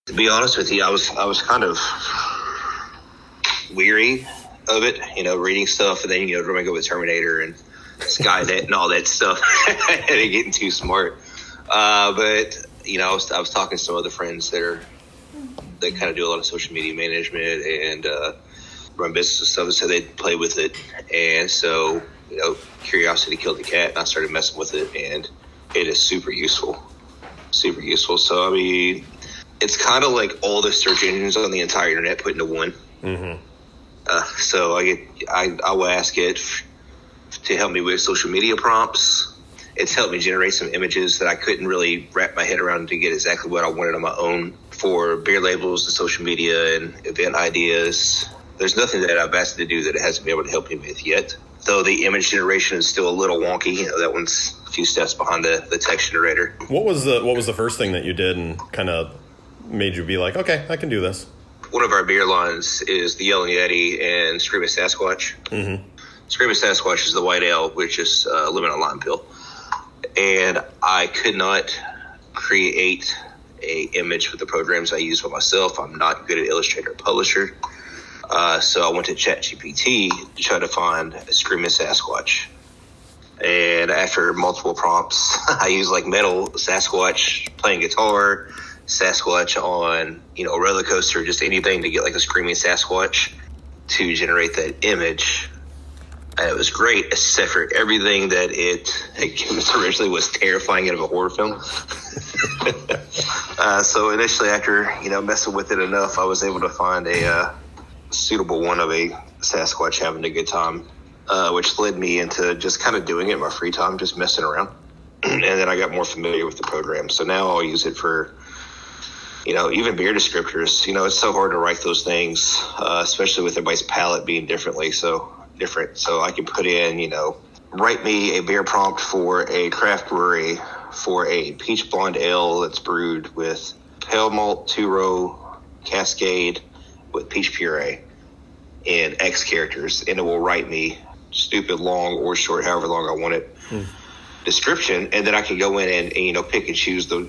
To be honest with you, I was kind of weary of it, reading stuff, and then, trying to go with Terminator and Skynet and all that stuff, and getting too smart. But, I was talking to some other friends that kind of do a lot of social media management and run business and stuff, and so they'd play with it. And so, curiosity killed the cat, and I started messing with it, and it is super useful. Super useful. So, I mean, it's kind of like all the search engines on the entire internet put into one. Mm-hmm. So I will ask it to help me with social media prompts. It's helped me generate some images that I couldn't really wrap my head around to get exactly what I wanted on my own for beer labels and social media and event ideas. There's nothing that I've asked it to do that it hasn't been able to help me with yet. Though the image generation is still a little wonky. That one's a few steps behind the text generator. What was the first thing that you did and kind of made you be like, okay, I can do this? One of our beer lines is the Yelling Yeti and Screaming Sasquatch. Mm-hmm. Screaming Sasquatch is the white ale, which is lemon lime pill. And I could not create a image with the programs I use for myself. I'm not good at Illustrator or Publisher. So I went to ChatGPT to try to find a Screaming Sasquatch. And after multiple prompts, I used like metal Sasquatch playing guitar, Sasquatch on, a roller coaster, just anything to get like a screaming Sasquatch to generate that image. And it was great, except for everything that it originally was terrifying out of a horror film. So initially, after, messing with it enough, I was able to find a suitable one of a Sasquatch having a good time, which led me into just kind of doing it in my free time, just messing around. And then I got more familiar with the program. So now I'll use it for, even beer descriptors. It's so hard to write those things, especially with everybody's palate being different. So I can put in, write me a beer prompt for a craft brewery for a peach blonde ale that's brewed with pale malt 2-row Cascade with peach puree in X characters, and it will write me stupid long or short, however long I want it. Description, and then I can go in and pick and choose the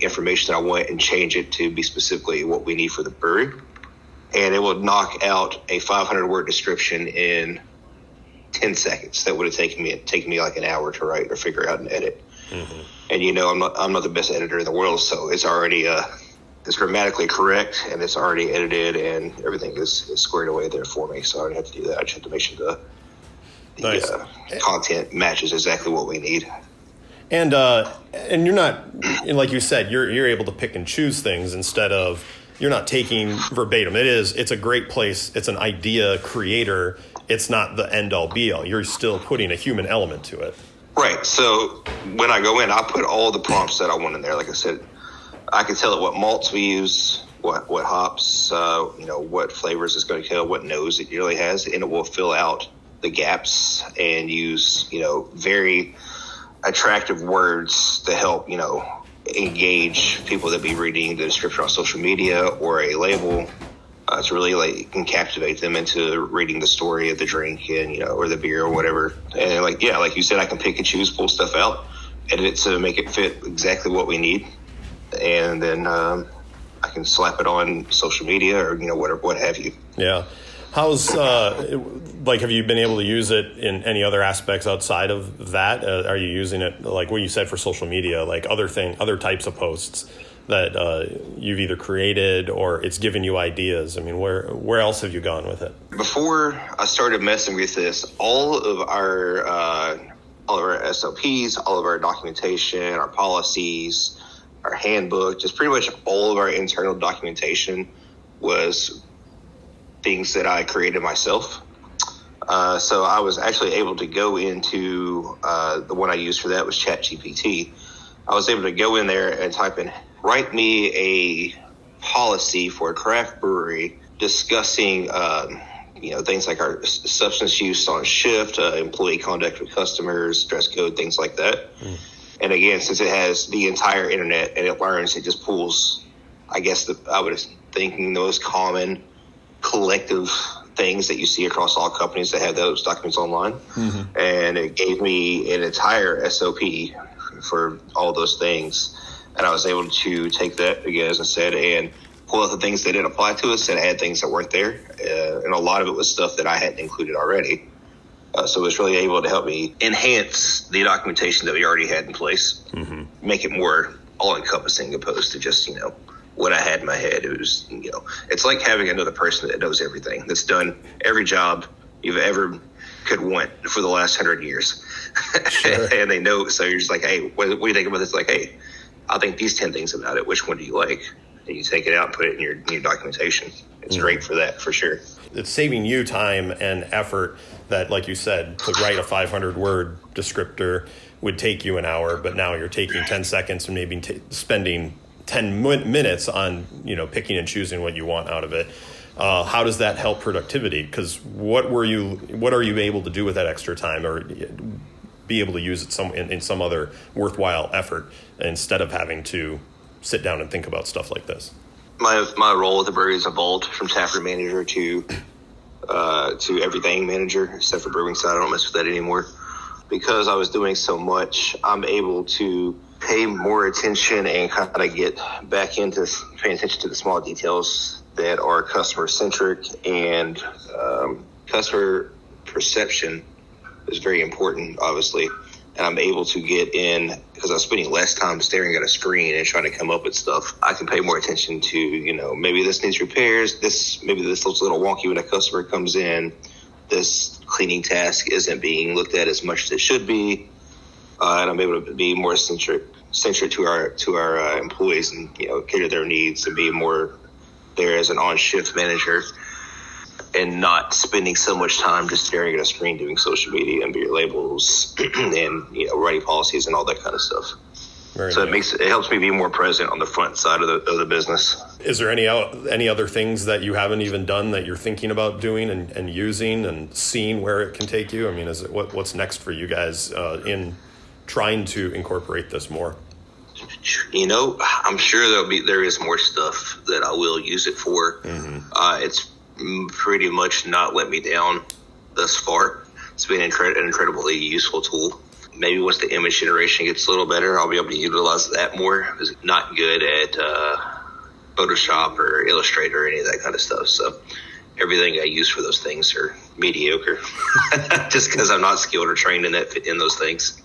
information that I want and change it to be specifically what we need for the brewery, and it will knock out a 500-word description in 10 seconds. That would have taken me like an hour to write or figure out and edit. Mm-hmm. And I'm not the best editor in the world, so it's already it's grammatically correct, and it's already edited, and everything is squared away there for me. So I don't have to do that. I just have to make sure the nice. Content matches exactly what we need. And you're not, like you said, you're able to pick and choose things instead of, you're not taking verbatim. It's a great place. It's an idea creator. It's not the end all be all. You're still putting a human element to it. Right. So when I go in, I put all the prompts that I want in there. Like I said, I can tell it what malts we use, what hops, what flavors it's going to kill, what nose it really has, and it will fill out the gaps and use, very attractive words to help, engage people that be reading the description on social media or a label. To really can captivate them into reading the story of the drink and, or the beer or whatever. And like you said, I can pick and choose, pull stuff out, edit it to make it fit exactly what we need. And then I can slap it on social media or, whatever, what have you. Yeah. How's, have you been able to use it in any other aspects outside of that? Are you using it, like what you said, for social media, like other types of posts that you've either created or it's given you ideas? I mean, where else have you gone with it? Before I started messing with this, all of our SOPs, all of our documentation, our policies, our handbook, just pretty much all of our internal documentation was things that I created myself. So I was actually able to go into the one I used for that was ChatGPT. I was able to go in there and type in, write me a policy for a craft brewery discussing, things like our substance use on shift, employee conduct with customers, dress code, things like that. And again, since it has the entire internet and it learns, it just pulls, I guess, I was thinking the most common collective things that you see across all companies that have those documents online. Mm-hmm. And it gave me an entire SOP for all those things. And I was able to take that, again, as I said, and pull out the things that didn't apply to us and add things that weren't there. And a lot of it was stuff that I hadn't included already. So it was really able to help me enhance the documentation that we already had in place, make it more all-encompassing opposed to just, what I had in my head. It was, it's like having another person that knows everything, that's done every job you've ever could want for the last 100 years. Sure. And they know, so you're just like, hey, what do you think about this? Like, hey, I think these 10 things about it. Which one do you like? And you take it out and put it in your documentation. It's great for that, for sure. It's saving you time and effort that, like you said, to write a 500-word descriptor would take you an hour, but now you're taking 10 seconds and maybe spending 10 minutes on, picking and choosing what you want out of it. How does that help productivity? Because what are you able to do with that extra time, or be able to use it in some other worthwhile effort instead of having to sit down and think about stuff like this? My role at the brewery has evolved from taproom manager to everything manager, except for brewing side. I don't mess with that anymore. Because I was doing so much, I'm able to pay more attention and kind of get back into paying attention to the small details that are customer centric, and customer perception is very important, obviously. And I'm able to get in, because I'm spending less time staring at a screen and trying to come up with stuff. I can pay more attention to, maybe this needs repairs. Maybe this looks a little wonky when a customer comes in. This cleaning task isn't being looked at as much as it should be. And I'm able to be more centric to our employees and, cater their needs and be more there as an on-shift manager, and not spending so much time just staring at a screen doing social media and beer labels and, writing policies and all that kind of stuff. So it helps me be more present on the front side of the business. Is there any other things that you haven't even done that you're thinking about doing and using and seeing where it can take you? I mean, is it what's next for you guys in trying to incorporate this more? I'm sure there is more stuff that I will use it for. It's pretty much not let me down thus far. It's been an incredibly useful tool. Maybe once the image generation gets a little better, I'll be able to utilize that more. I was not good at Photoshop or Illustrator or any of that kind of stuff. So everything I use for those things are mediocre, just because I'm not skilled or trained in those things.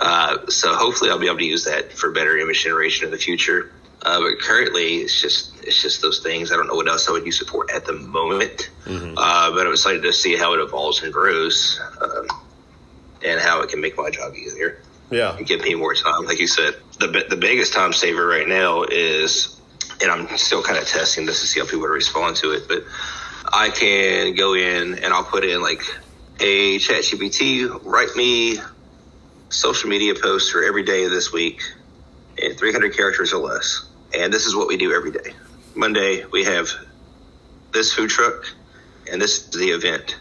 So hopefully I'll be able to use that for better image generation in the future. But currently it's just those things. I don't know what else I would use it for at the moment. But I'm excited to see how it evolves and grows, and how it can make my job easier. Yeah. And give me more time. Like you said, the biggest time saver right now is, and I'm still kind of testing this to see how people would respond to it, but I can go in and I'll put in like a ChatGPT, write me social media posts for every day of this week in 300 characters or less. And this is what we do every day. Monday, we have this food truck, and this is the event.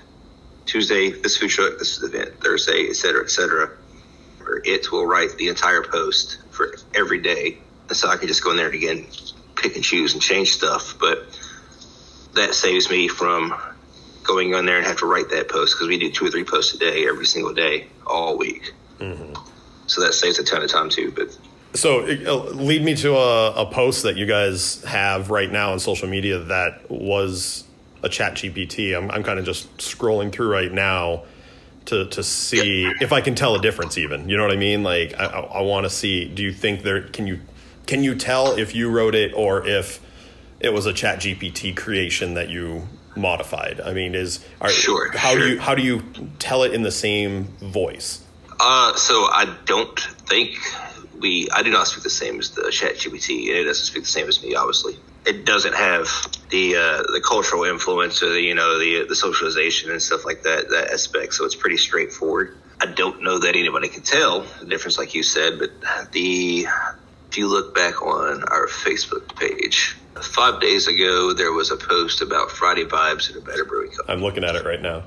Tuesday, this food truck, this is the event. Thursday, et cetera, et cetera. Or it will write the entire post for every day. And so I can just go in there and again, pick and choose and change stuff. But that saves me from going on there and have to write that post, because we do 2 or 3 posts a day, every single day, all week. So that saves a ton of time too. But so lead me to a post that you guys have right now on social media that was a ChatGPT. I'm kind of just scrolling through right now to see if I can tell a difference even. You know what I mean? Like I want to see, do you think can you tell if you wrote it or if it was a ChatGPT creation that you modified? I mean, sure. How do you tell it in the same voice? So I don't think I do not speak the same as the ChatGPT, and it doesn't speak the same as me, obviously. It doesn't have the cultural influence or the socialization and stuff like that aspect, so it's pretty straightforward. I don't know that anybody can tell the difference, like you said, but if you look back on our Facebook page, 5 days ago, there was a post about Friday vibes at Abettor Brewing Company. I'm looking at it right now.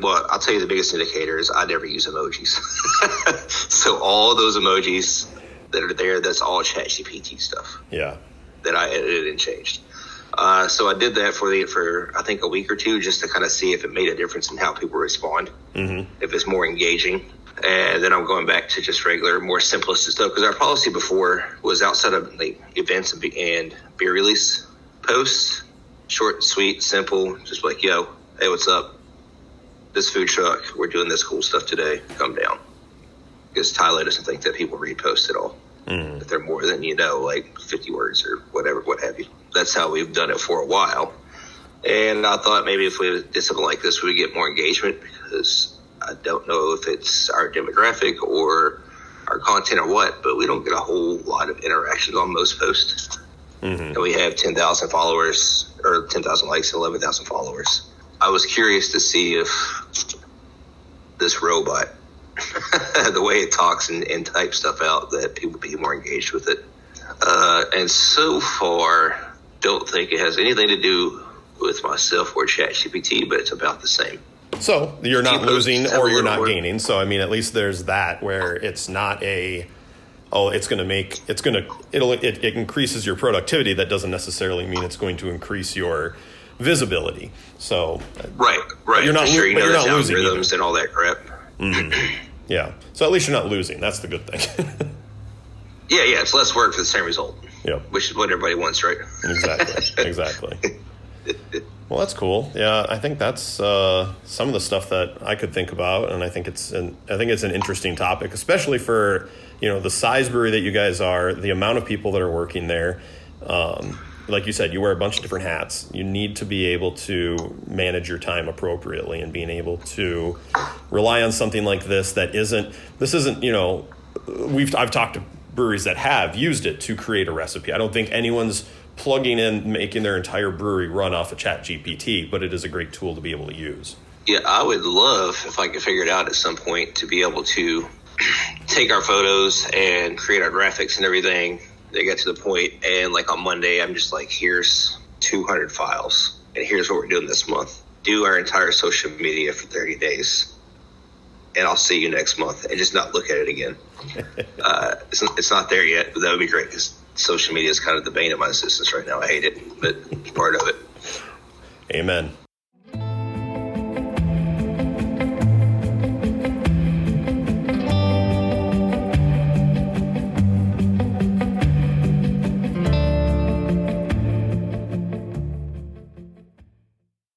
Well, I'll tell you the biggest indicator is I never use emojis. So all those emojis that are there, that's all ChatGPT stuff. Yeah. That I edited and changed. So I did that for I think a week or two, just to kind of see if it made a difference in how people respond, if it's more engaging. And then I'm going back to just regular, more simplistic stuff, because our policy before was outside of like events and beer release posts, short and sweet, simple, just like, yo, hey, what's up? This food truck, we're doing this cool stuff today. Come down. Because Tyler doesn't think that people read posts at all. If they're more than, like 50 words or whatever, what have you. That's how we've done it for a while. And I thought maybe if we did something like this, we would get more engagement, because I don't know if it's our demographic or our content or what, but we don't get a whole lot of interactions on most posts. And we have 10,000 followers, or 10,000 likes and 11,000 followers. I was curious to see if this robot, the way it talks and types stuff out, that people be more engaged with it. And so far, don't think it has anything to do with myself or ChatGPT, but it's about the same. So you're not losing or you're not gaining. So, I mean, at least there's that, where it's not it increases your productivity. That doesn't necessarily mean it's going to increase your visibility. So right. You're not, sure, but you're not losing algorithms and all that crap. Yeah. So at least you're not losing. That's the good thing. Yeah. It's less work for the same result. Yeah. Which is what everybody wants, right? Exactly. Well, that's cool. Yeah, I think that's some of the stuff that I could think about, and I think it's an interesting topic, especially for the size brewery that you guys are, the amount of people that are working there. Like you said, you wear a bunch of different hats. You need to be able to manage your time appropriately, and being able to rely on something like this that isn't. I've talked to breweries that have used it to create a recipe. I don't think anyone's plugging in, making their entire brewery run off of ChatGPT, but it is a great tool to be able to use. Yeah, I would love, if I could figure it out at some point, to be able to take our photos and create our graphics and everything. They get to the point, and like on Monday, I'm just like, here's 200 files, and here's what we're doing this month. Do our entire social media for 30 days, and I'll see you next month, and just not look at it again. It's not there yet, but that would be great, because social media is kind of the bane of my existence right now. I hate it, but it's part of it. Amen.